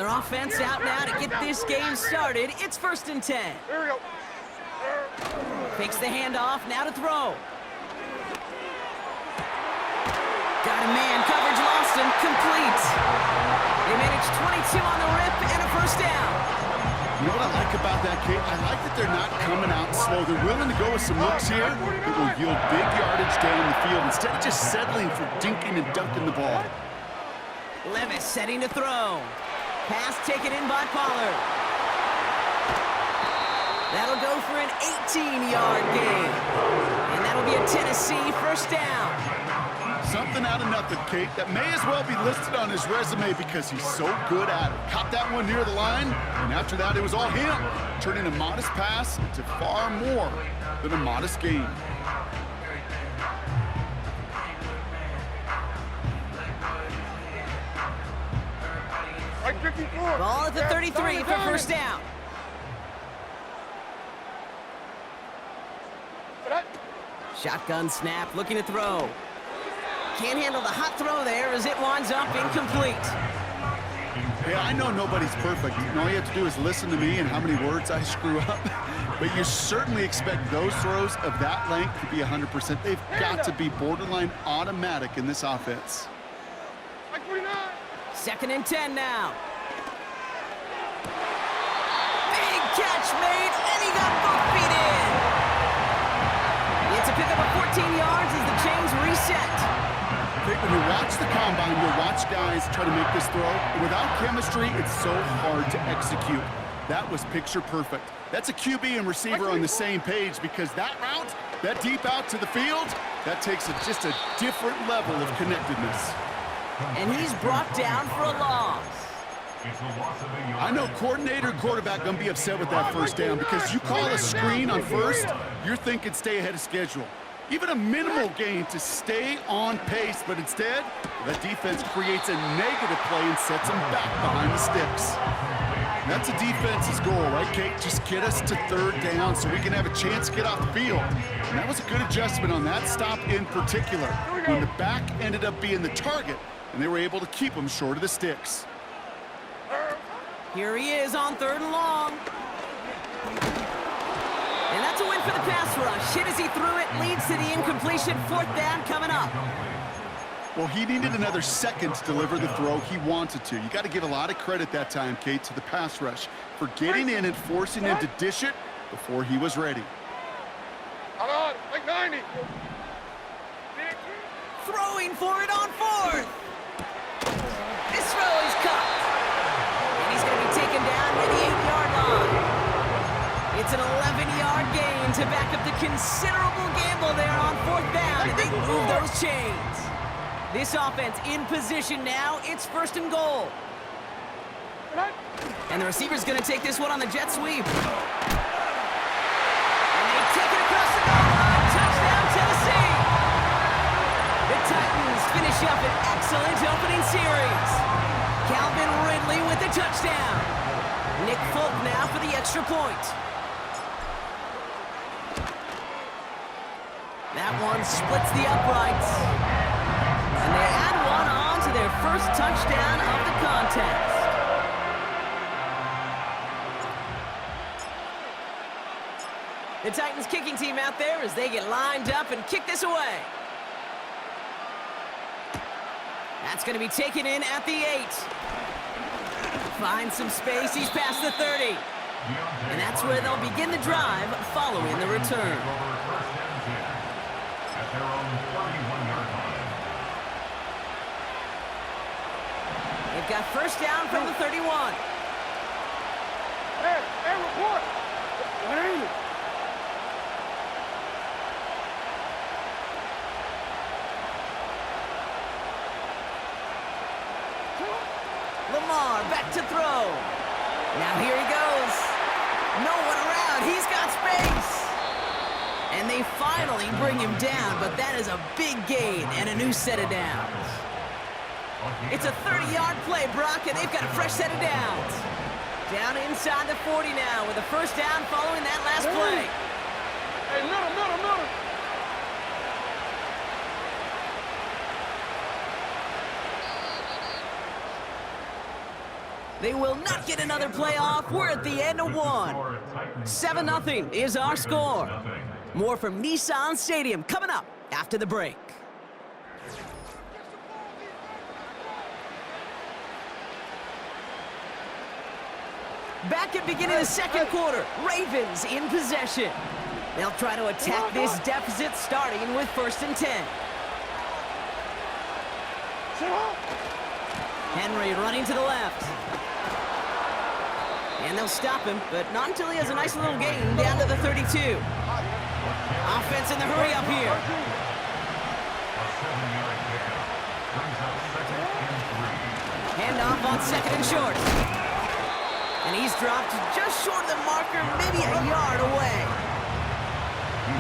their offense out now to get this game started. It's 1st and 10. Here we go. Fakes the handoff, now to throw. Got a man, coverage lost and complete. They managed 22 on the rip and a 1st down. You know what I like about that, Kate? I like that they're not coming out slow. They're willing to go with some looks here that will yield big yardage down the field instead of just settling for dinking and dunking the ball. Levis setting to throw. Pass taken in by Pollard. That'll go for an 18-yard gain. And that'll be a Tennessee 1st down. Something out of nothing, Kate. That may as well be listed on his resume because he's so good at it. Caught that one near the line, and after that, it was all him, turning a modest pass into far more than a modest gain. Ball at the 33 for 1st down. Shotgun snap, looking to throw. Can't handle the hot throw there as it winds up incomplete. Yeah, I know nobody's perfect. All you have to do is listen to me and how many words I screw up. But you certainly expect those throws of that length to be 100%. They've got to be borderline automatic in this offense. 2nd and 10 now. Big catch made, and he got both feet in. It's a pickup of 14 yards as the chains reset. When you watch the combine, you'll watch guys try to make this throw. Without chemistry, it's so hard to execute. That was picture perfect. That's a QB and receiver on the same page because that route, that deep out to the field, that takes just a different level of connectedness. And he's brought down for a loss. I know coordinator and quarterback going to be upset with that 1st down because you call a screen on 1st, you're thinking stay ahead of schedule. Even a minimal gain to stay on pace, but instead, that defense creates a negative play and sets them back behind the sticks. That's a defense's goal, right, Kate? Just get us to 3rd down so we can have a chance to get off the field. And that was a good adjustment on that stop in particular, when the back ended up being the target, and they were able to keep him short of the sticks. Here he is on 3rd and long. And that's a win for the pass rush. Hit as he threw it, leads to the incompletion. 4th down coming up. Well, he needed another second to deliver the throw he wanted to. You got to give a lot of credit that time, Kate, to the pass rush for getting in and forcing him to dish it before he was ready. On, like 90. Throwing for it on 4th. This throw is caught. And he's going to be taken down at the 8-yard line. It's an 11-yard gain to back up the considerable gamble there on 4th down, and they move those chains. This offense in position now. It's 1st and goal. And the receiver's going to take this one on the jet sweep. And they take it across the goal line. Touchdown, Tennessee. The Titans finish up an excellent opening series. Calvin Ridley with the touchdown. Nick Folk now for the extra point. That one splits the uprights. And they add one on to their 1st touchdown of the contest. The Titans kicking team out there as they get lined up and kick this away. That's going to be taken in at the 8. Finds some space, he's past the 30. And that's where they'll begin the drive following the return. They've got 1st down from the 31. Hey, report. What ain't it? Lamar back to throw. Now here he goes. No one around. He's got space. And they finally bring him down, but that is a big gain and a new set of downs. It's a 30-yard play, Brock, and they've got a fresh set of downs. Down inside the 40 now with a 1st down following that last play. Hey, middle. They will not get another playoff. We're at the end of one. 7-0 is our score. More from Nissan Stadium coming up after the break. Back at beginning of the second quarter, Ravens in possession. They'll try to attack this deficit starting with 1st and 10. Henry running to the left. And they'll stop him, but not until he has a nice little gain down to the 32. Offense in the hurry up here. Handoff on 2nd and short. And he's dropped just short of the marker, maybe a yard away.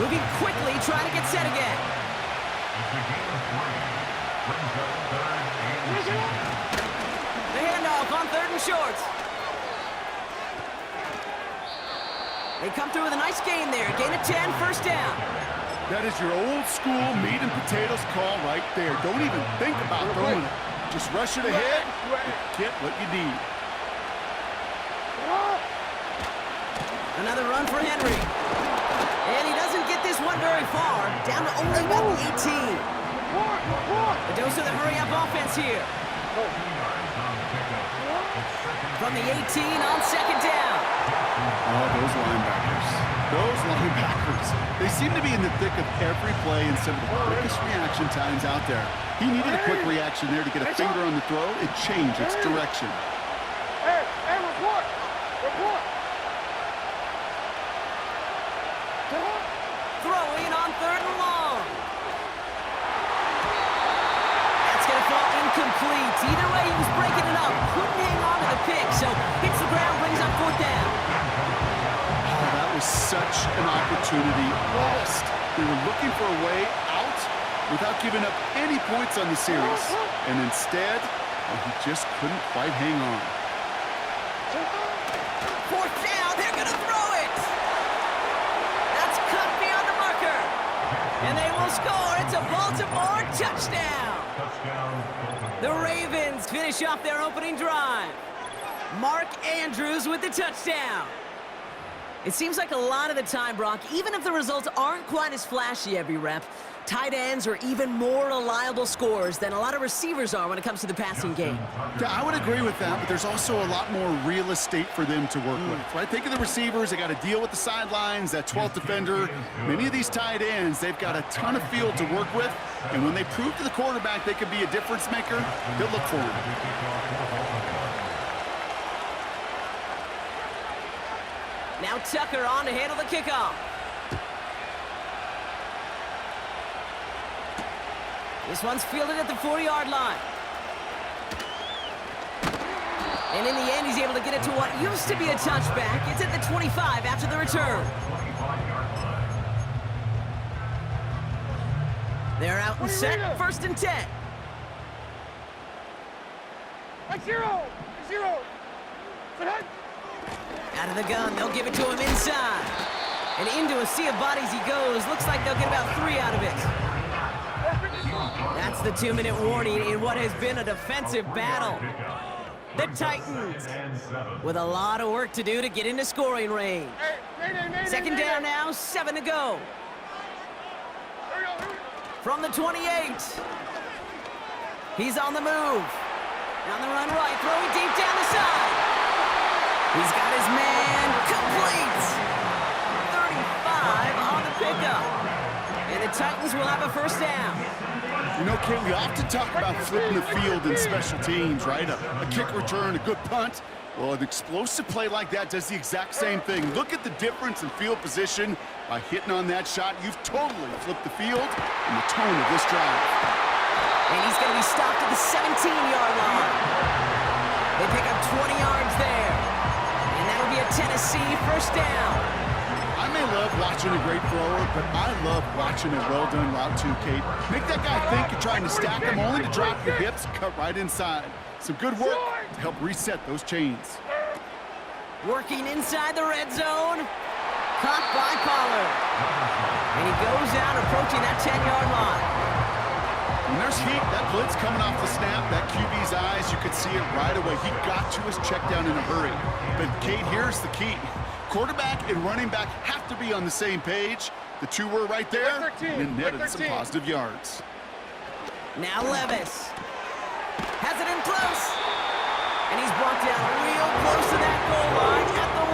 Moving quickly, trying to get set again. The handoff on 3rd and short. They come through with a nice gain there. Gain of 10, 1st down. That is your old school meat and potatoes call right there. Don't even think about throwing it. Just rush it ahead and get what you need. Another run for Henry. And he doesn't get this one very far. Down to only about the 18. A dose of the hurry-up offense here. From the 18 on 2nd down. Oh, those linebackers. They seem to be in the thick of every play and some of the quickest reaction times out there. He needed a quick reaction there to get a finger on the throw and change its direction. Hey, report! Throwing on 3rd and long. That's going to fall incomplete. Either way, he was breaking it up. Couldn't hang on to the pick, so hits the ground, brings up 4th down. Oh, that was such an opportunity lost. They were looking for a way out without giving up any points on the series. And instead, he just couldn't quite hang on. 4th down, they're going to throw it. That's cut beyond the marker. And they will score. It's a Baltimore touchdown. The Ravens finish off their opening drive. Mark Andrews with the touchdown. It seems like a lot of the time, Brock, even if the results aren't quite as flashy every rep, tight ends are even more reliable scorers than a lot of receivers are when it comes to the passing game. Yeah, I would agree with that, but there's also a lot more real estate for them to work with, right? Think of the receivers. They got to deal with the sidelines, that 12th defender. Many of these tight ends, they've got a ton of field to work with, and when they prove to the quarterback they could be a difference maker, they'll look for him. Now Tucker on to handle the kickoff. This one's fielded at the 40-yard line. And in the end, he's able to get it to what used to be a touchback. It's at the 25 after the return. They're out and set, 1st and 10. Zero. Out of the gun, they'll give it to him inside. And into a sea of bodies he goes. Looks like they'll get about 3 out of it. That's the 2-minute warning in what has been a defensive battle. The Titans with a lot of work to do to get into scoring range. 2nd down now, 7 to go. From the 28. He's on the move. On the run right, throwing deep down the side. He's got his man complete. 35 on the pickup. And the Titans will have a 1st down. You know, Kate, we often talk about flipping the field in special teams, right? A kick return, a good punt. Well, an explosive play like that does the exact same thing. Look at the difference in field position. By hitting on that shot, you've totally flipped the field and the tone of this drive. And he's going to be stopped at the 17-yard line. They pick up 20 yards there. And that'll be a Tennessee 1st down. I may love watching a great thrower, but I love watching a well-done route too, Kate. Make that guy think you're trying to stack him, only to drop your hips, cut right inside. Some good work to help reset those chains. Working inside the red zone. Caught by Pollard. And he goes out approaching that 10-yard line. When there's heat, that blitz coming off the snap, that QB's eyes, you could see it right away. He got to his check down in a hurry. But, Kate, here's the key. Quarterback and running back have to be on the same page. The two were right there, and netted some positive yards. Now Levis has it in close. And he's brought down real close to that goal line at the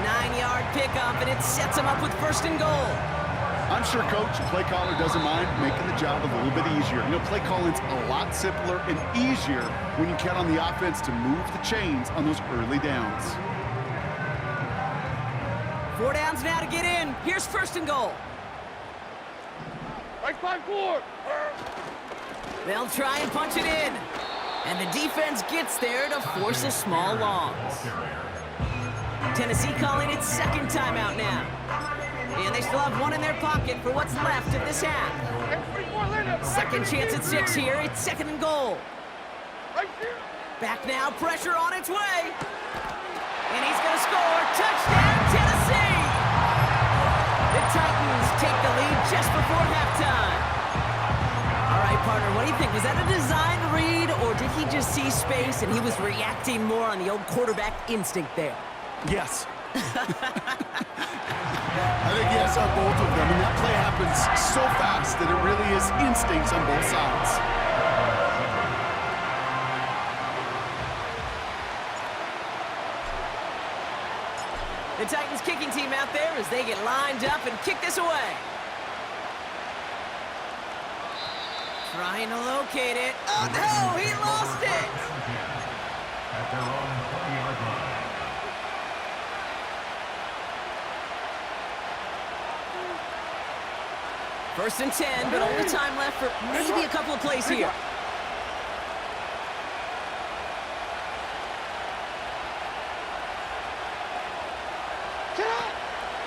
1. 9-yard pickup, and it sets him up with 1st and goal. I'm sure Coach, play caller doesn't mind making the job a little bit easier. You know, play calling's a lot simpler and easier when you count on the offense to move the chains on those early downs. 4 downs now to get in. Here's 1st and goal. Right side forward. They'll try and punch it in. And the defense gets there to force a small loss. Tennessee calling its 2nd timeout now. And they still have 1 in their pocket for what's left of this half. 2nd chance at 6 here. It's 2nd and goal. Back now, pressure on its way. And he's going to score. Touchdown, Tennessee! The Titans take the lead just before halftime. All right, partner, what do you think? Was that a design read, or did he just see space and he was reacting more on the old quarterback instinct there? Yes. I think yes on both of them, and that play happens so fast that it really is instincts on both sides. The Titans kicking team out there as they get lined up and kick this away. Trying to locate it. Oh, no, he lost it. At their own 20-yard line. First and 10, but only time left for maybe a couple of plays here.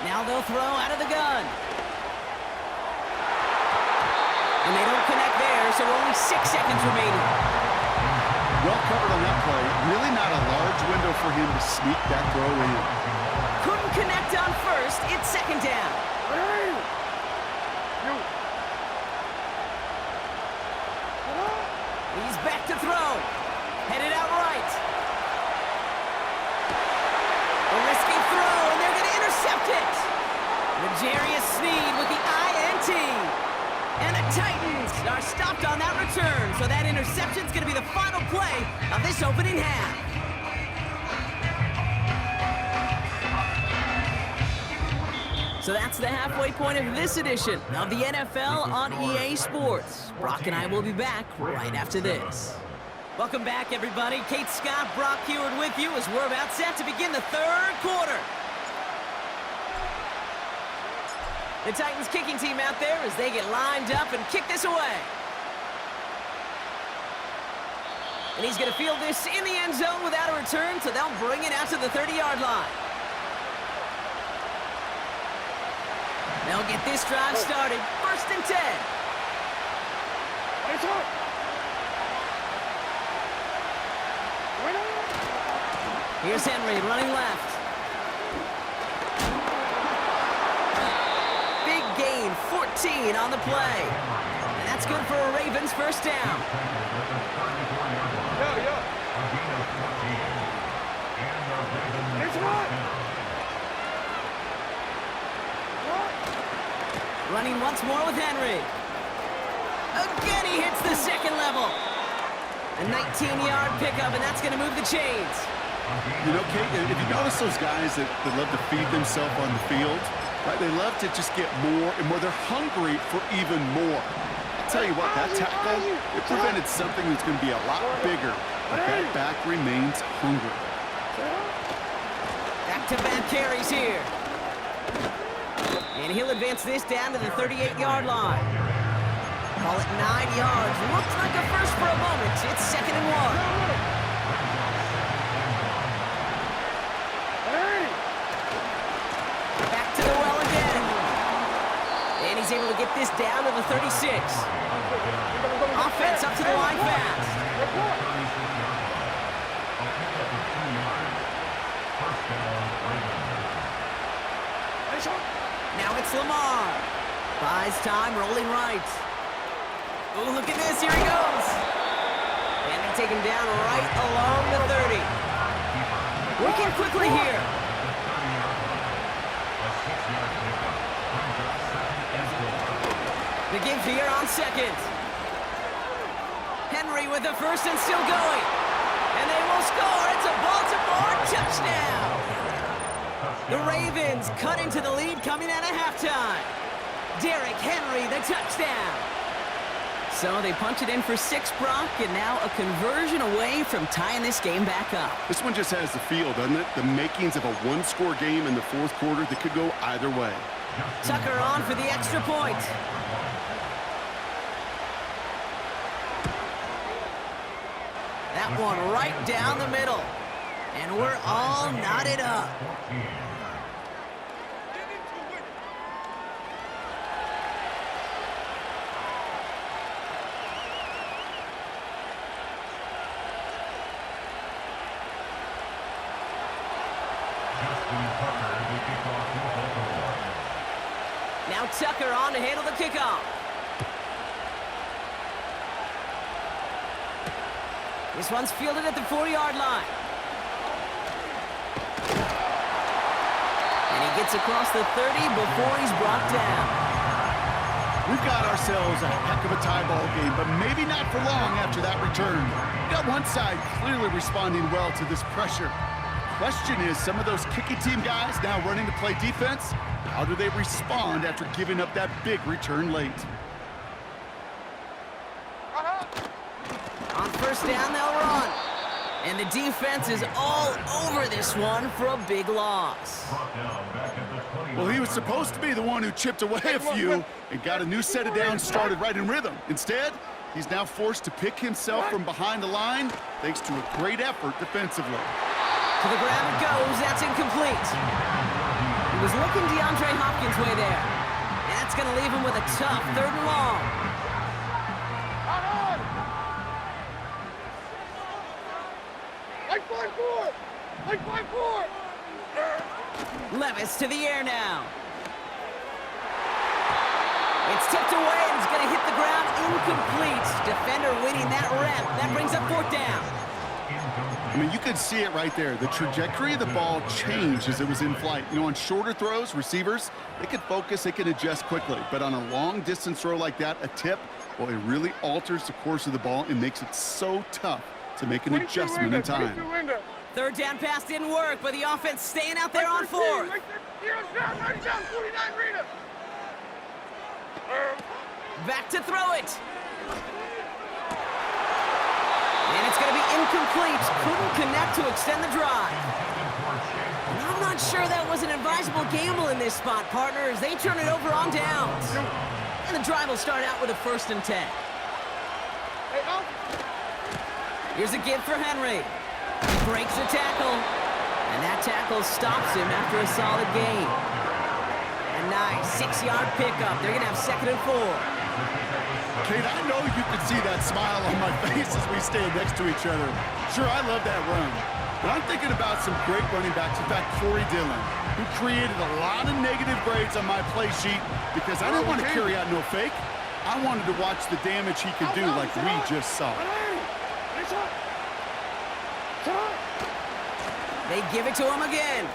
Now they'll throw out of the gun. And they don't connect there, so only 6 seconds remaining. Well covered on that play. Really not a large window for him to sneak that throw in. Couldn't connect on 1st. It's 2nd down. He's back to throw. Headed out right. A risky throw, and they're going to intercept it. L'Jarius Sneed with the INT. And the Titans are stopped on that return, so that interception's going to be the final play of this opening half. So that's the halfway point of this edition of the NFL on EA Sports. Brock and I will be back right after this. Welcome back, everybody. Kate Scott, Brock Heward with you as we're about set to begin the 3rd quarter. The Titans kicking team out there as they get lined up and kick this away. And he's going to field this in the end zone without a return, so they'll bring it out to the 30-yard line. They'll get this drive started. 1st and 10. Here's Henry running left. Big gain, 14 on the play. And that's good for a Ravens 1st down. Running once more with Henry. Again, he hits the 2nd level. A 19-yard pickup, and that's going to move the chains. You know, Kate, if you notice those guys that love to feed themselves on the field, right? They love to just get more and more. They're hungry for even more. I'll tell you what, that tackle, it prevented something that's going to be a lot bigger, but that back remains hungry. Back-to-back carries here. And he'll advance this down to the 38-yard line. Call it 9 yards. Looks like a first for a moment. It's 2nd and 1. Back to the well again. And he's able to get this down to the 36. Offense up to the line fast. Now it's Lamar. Buys time, rolling right. Oh, look at this. Here he goes. And they take him down right along the 30. Working quickly here. The game's here on second. Henry with the first and still going. And they will score. It's a Baltimore touchdown. The Ravens cut into the lead coming out of halftime. Derrick Henry, the touchdown. So they punch it in for 6, Brock, and now a conversion away from tying this game back up. This one just has the feel, doesn't it? The makings of a one-score game in the fourth quarter that could go either way. Tucker on for the extra point. That one right down the middle. And we're all knotted up. Now Tucker on to handle the kickoff. This one's fielded at the 40-yard line. And he gets across the 30 before he's brought down. We've got ourselves a heck of a tie ball game, but maybe not for long after that return. We've got one side clearly responding well to this pressure. Question is, some of those kicking team guys now running to play defense, how do they respond after giving up that big return late? On first down, they'll run. And the defense is all over this one for a big loss. Well, he was supposed to be the one who chipped away a few and got a new set of downs started right in rhythm. Instead, he's now forced to pick himself from behind the line thanks to a great effort defensively. To the ground it goes. That's incomplete. He was looking DeAndre Hopkins' way there. And that's going to leave him with a tough 3rd and long. Like 5-4. Levis to the air now. It's tipped away and it's going to hit the ground incomplete. Defender winning that rep. That brings up 4th down. I mean, you could see it right there. The trajectory of the ball changed as it was in flight. You know, on shorter throws, receivers, they can focus, they can adjust quickly. But on a long-distance throw like that, a tip, well, it really alters the course of the ball and makes it so tough to make an adjustment in time. 3rd down pass didn't work, but the offense staying out there on 4th. Back to throw it. And it's going to be incomplete. Couldn't connect to extend the drive. And I'm not sure that was an advisable gamble in this spot, partners. They turn it over on downs. And the drive will start out with a 1st and 10. Here's a give for Henry. He breaks the tackle. And that tackle stops him after a solid gain. A nice 6-yard pickup. They're going to have 2nd and 4. Kate, I know you can see that smile on my face as we stand next to each other. Sure, I love that run. But I'm thinking about some great running backs. In fact, Corey Dillon, who created a lot of negative grades on my play sheet because I didn't want to carry out no fake. I wanted to watch the damage he could do like we just saw. They give it to him again.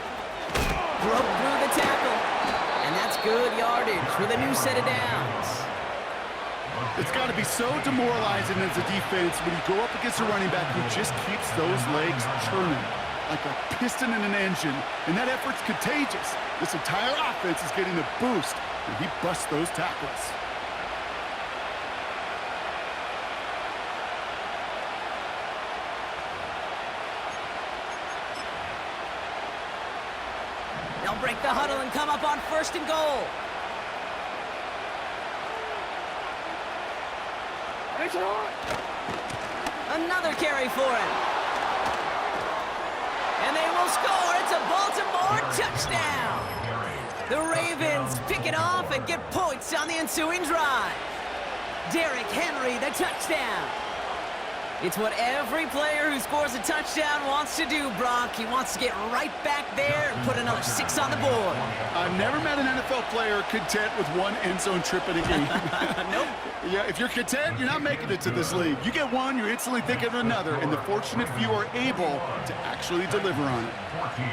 Broke through the tackle. And that's good yardage with a new set of downs. It's got to be so demoralizing as a defense when you go up against a running back who just keeps those legs churning like a piston in an engine, and that effort's contagious. This entire offense is getting a boost when he busts those tackles. They'll break the huddle and come up on 1st and goal. Another carry for him. And they will score. It's a Baltimore touchdown. The Ravens pick it off and get points on the ensuing drive. Derrick Henry, the touchdown. It's what every player who scores a touchdown wants to do, Brock. He wants to get right back there and put another 6 on the board. I've never met an NFL player content with one end zone trip in a game. Nope. Yeah, if you're content, you're not making it to this league. You get one, you're instantly thinking of another, and the fortunate few are able to actually deliver on it. 14.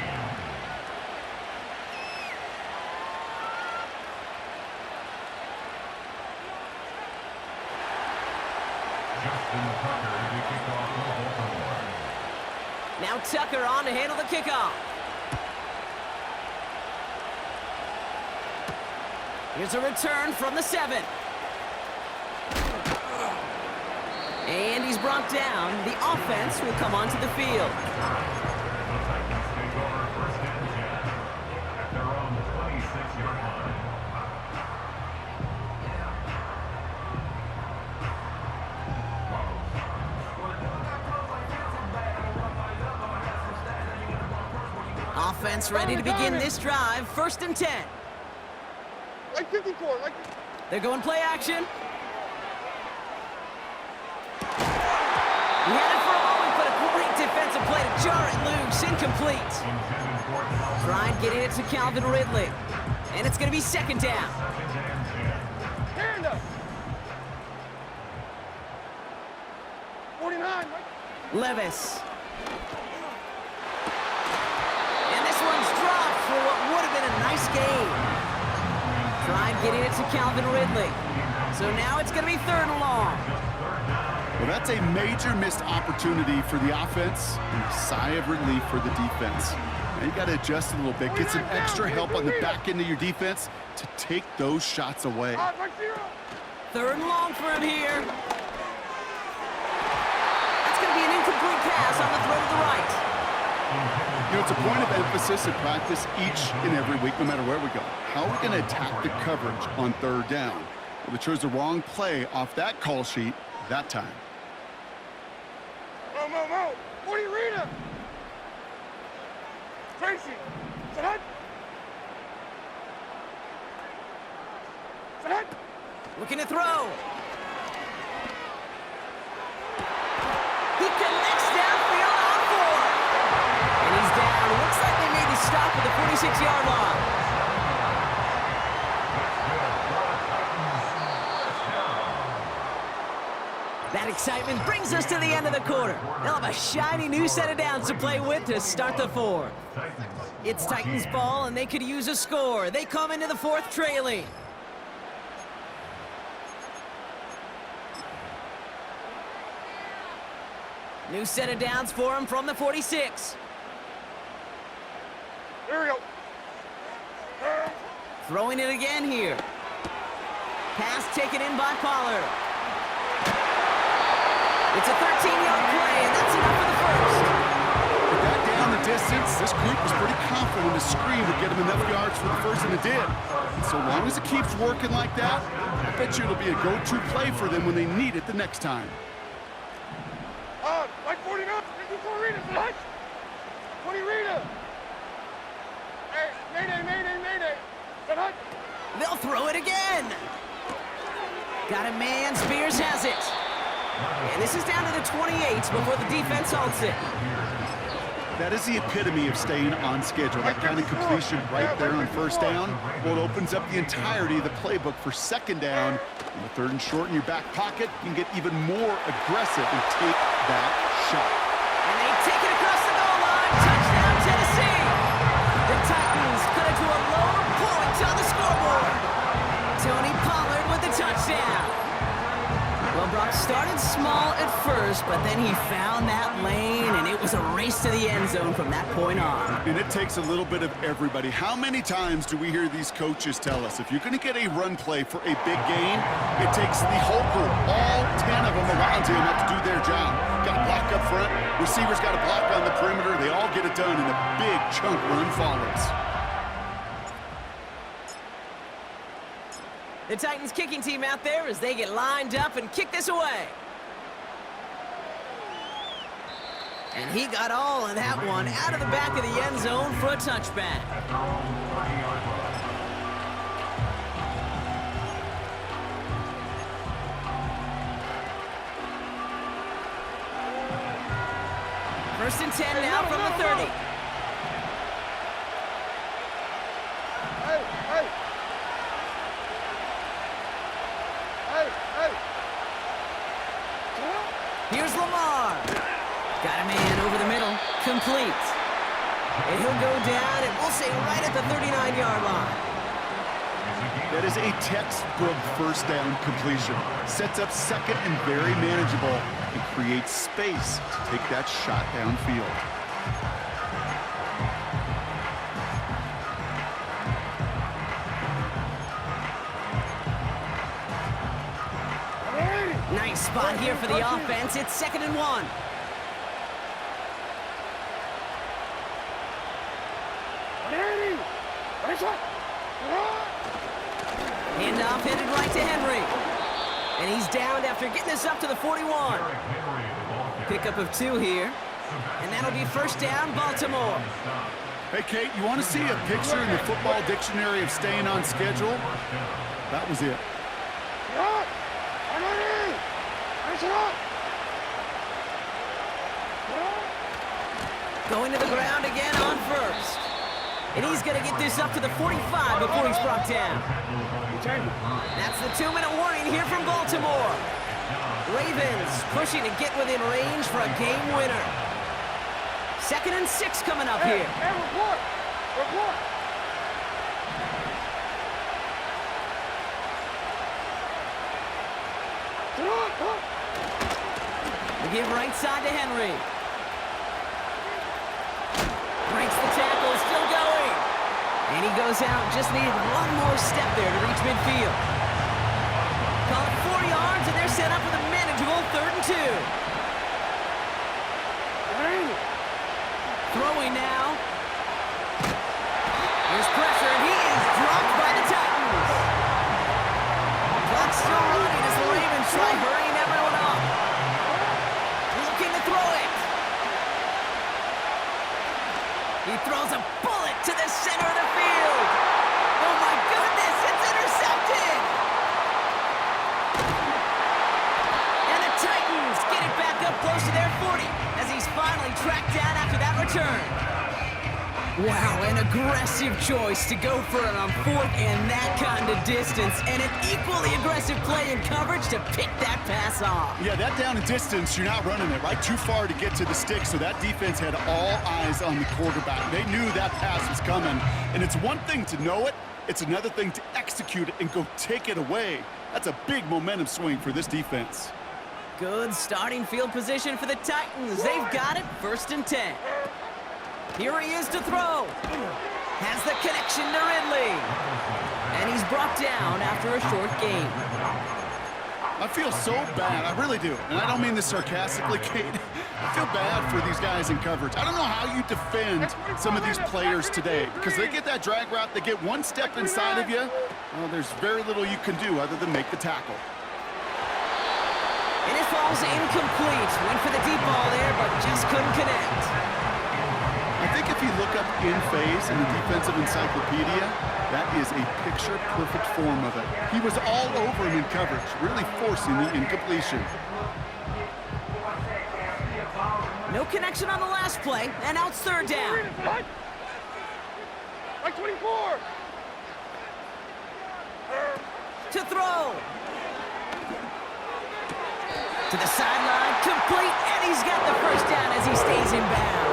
Now Tucker on to handle the kickoff. Here's a return from the 7. And he's brought down. The offense will come onto the field. The Titans take over 1st and 10 at their own 26-yard line. Offense ready to begin this drive. 1st and 10. Like 54, like... They're going play action. He had it for a moment, but a great defensive play to jar it loose. Incomplete. Tried getting it to Calvin Ridley. And it's going to be 2nd down. Hand up. 49, like... Levis. And this one's dropped for what would have been a nice gain. Tried getting it to Calvin Ridley. So now it's going to be 3rd and long. Well, that's a major missed opportunity for the offense and a sigh of relief for the defense. Now you got to adjust a little bit, get some extra help on the back end of your defense to take those shots away. Like 0. 3rd and long for him here. That's going to be an incomplete pass on the throw to the right. You know, it's a point of emphasis in practice each and every week, no matter where we go. How are we going to attack the coverage on 3rd down? Well, they chose the wrong play off that call sheet that time. Mo. 40 Rita. Tracy. Sahat. Looking to throw. He connects downfield on 4. And he's down. Looks like they made the stop at the 46-yard line. That excitement brings us to the end of the quarter. They'll have a shiny new set of downs to play with to start the 4th. It's Titans ball, and they could use a score. They come into the 4th trailing. New set of downs for him from the 46. Here we go. Throwing it again here. Pass taken in by Pollard. It's a 13-yard play, and that's enough for the 1st. With that down the distance, this group was pretty confident the screen would get them enough yards for the 1st, and it did. And so long as it keeps working like that, I bet you it'll be a go-to play for them when they need it the next time. Like 49. 54 Rita. Sahat. 20 Rita. Hey, Mayday. Sahat. They'll throw it again. Got a man. Spears has it. And this is down to the 28 before the defense halts it. That is the epitome of staying on schedule. That kind of completion right there on 1st down. Well, it opens up the entirety of the playbook for 2nd down. On the 3rd and short in your back pocket, you can get even more aggressive and take that shot. And they take it across the goal line. Touchdown, Tennessee. The Titans cut it to a lower point on the scoreboard. Tony Pollard with the touchdown. Well, Brock started small at first, but then he found that lane, and it was a race to the end zone from that point on. And it takes a little bit of everybody. How many times do we hear these coaches tell us, if you're going to get a run play for a big gain, it takes the whole group, all 10 of them around him have to do their job. Got to block up front, receivers got to block on the perimeter, they all get it done, and a big chunk run follows. The Titans kicking team out there as they get lined up and kick this away. And he got all of that one out of the back of the end zone for a touchback. First and 10 now from the 30. Hey, hey. Hey, hey. Here's Lamar. Got a man over the middle. Complete. And he'll go down, and we'll say right at the 39-yard line. That is a textbook first down completion. Sets up second and very manageable and creates space to take that shot downfield. Nice spot here for the offense. It's 2nd and 1. Handoff headed right to Henry. And he's downed after getting this up to the 41. Pickup of 2 here. And that'll be first down, Baltimore. Hey, Kate, you want to see a picture in the football dictionary of staying on schedule? That was it. Going to the ground again on first. And he's going to get this up to the 45 before he's brought down. That's the 2-minute warning here from Baltimore. Ravens pushing to get within range for a game winner. 2nd and 6 coming up here. Hey, report! Report! We give right side to Henry. Breaks the tackle, still going. And he goes out, just needed one more step there to reach midfield. Call it 4 yards, and they're set up with a manageable 3rd and 2. Throwing now. Here's pressure, and he is dropped by the Titans. Clock's still running as the Ravens try hurrying everyone up. Looking to throw it. He throws a bullet to the center of the field. Oh my goodness, it's intercepted. And the Titans get it back up close to their 40 as he's finally tracked down after that return. Wow, an aggressive choice to go for it on 4th and that kind of distance, and an equally aggressive play in coverage to pick that pass off. Yeah, that down and distance, you're not running it, right? Too far to get to the stick, so that defense had all eyes on the quarterback. They knew that pass was coming, and it's one thing to know it, it's another thing to execute it and go take it away. That's a big momentum swing for this defense. Good starting field position for the Titans. They've got it, 1st and 10. Here he is to throw. Has the connection to Ridley. And he's brought down after a short game. I feel so bad, I really do. And I don't mean this sarcastically, Kate. I feel bad for these guys in coverage. I don't know how you defend some of these players today because they get that drag route, they get one step inside of you. Well, there's very little you can do other than make the tackle. And it falls incomplete. Went for the deep ball there, but just couldn't connect. I think if you look up in phase in the defensive encyclopedia, that is a picture-perfect form of it. He was all over him in coverage, really forcing the incompletion. No connection on the last play, and now it's 3rd down. Like 24! To throw. To the sideline, complete, and he's got the first down as he stays in bounds.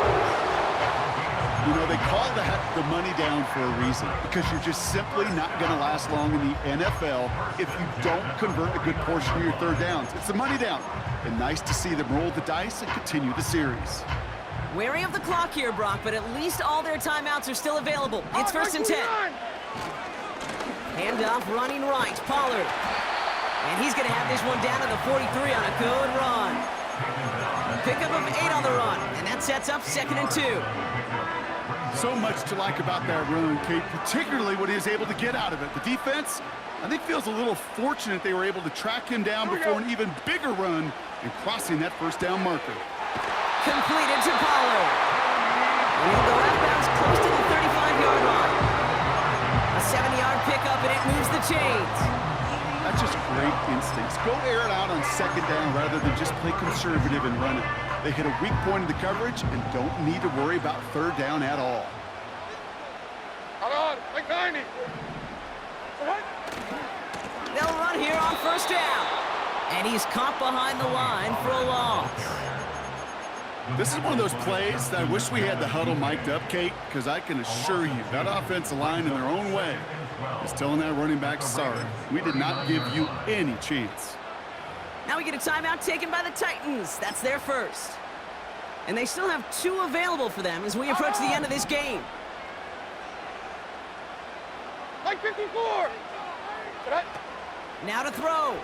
You know, they call that the money down for a reason, because you're just simply not going to last long in the NFL if you don't convert a good portion of your 3rd downs. It's the money down. And nice to see them roll the dice and continue the series. Wary of the clock here, Brock, but at least all their timeouts are still available. It's 1st and 10. Handoff running right, Pollard. And he's going to have this one down to the 43 on a good run. Pickup of 8 on the run, and that sets up 2nd and 2. So much to like about that run, Kate, particularly what he was able to get out of it. The defense, I think, feels a little fortunate they were able to track him down before an even bigger run and crossing that 1st down marker. Completed to Pollard. And he'll go outbounds close to the 35-yard line. A 7-yard pickup, and it moves the chains. That's just great instincts. Go air it out on 2nd down rather than just play conservative and run it. They hit a weak point in the coverage and don't need to worry about third down at all. Hold on, like 90. They'll run here on first down. And he's caught behind the line for a loss. This is one of those plays that I wish we had the huddle mic'd up, Kate, because I can assure you that offensive line in their own way is telling that running back, sorry, we did not give you any chance. Now we get a timeout taken by the Titans. That's their first. And they still have 2 available for them as we approach the end of this game. Like 54. Now to throw.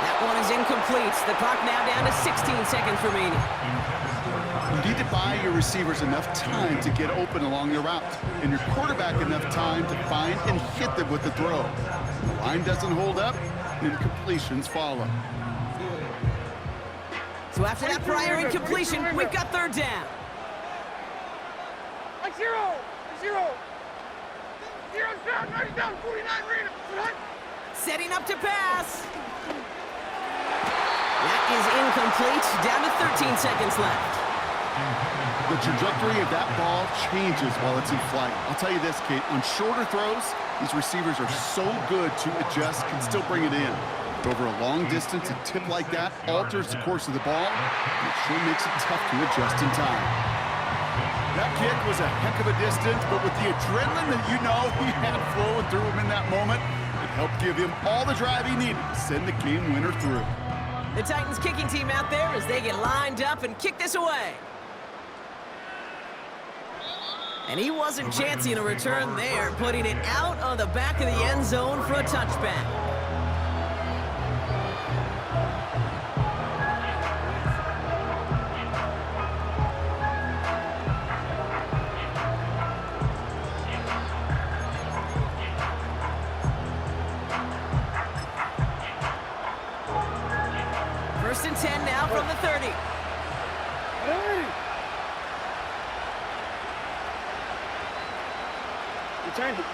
That one is incomplete. The clock now down to 16 seconds remaining. You need to buy your receivers enough time to get open along their route, and your quarterback enough time to find and hit them with the throw. The line doesn't hold up, incompletions follow. So after that prior incompletion, we've got third down. Like 0. 0. 0's down, 90 down, 49 Reno. Setting up to pass. That is incomplete. Down to 13 seconds left. The trajectory of that ball changes while it's in flight. I'll tell you this, Kate, on shorter throws, these receivers are so good to adjust, can still bring it in. But over a long distance, a tip like that alters the course of the ball, and it sure makes it tough to adjust in time. That kick was a heck of a distance, but with the adrenaline that you know he had flowing through him in that moment, it helped give him all the drive he needed to send the game winner through. The Titans kicking team out there as they get lined up and kick this away. And he wasn't chancing a return there, putting it out of the back of the end zone for a touchback. First and 10 now from the 30. Hey! Return it.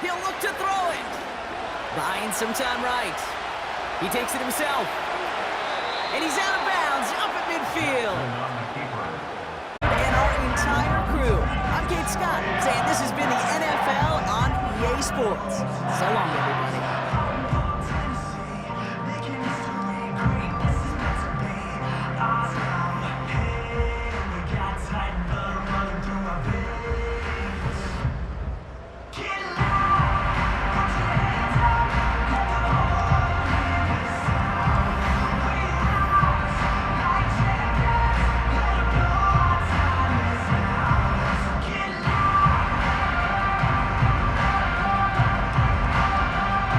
He'll look to throw it. Buying some time right. He takes it himself. And he's out of bounds up at midfield. And our entire crew, I'm Kate Scott, saying this has been the NFL on EA Sports. So long, everybody.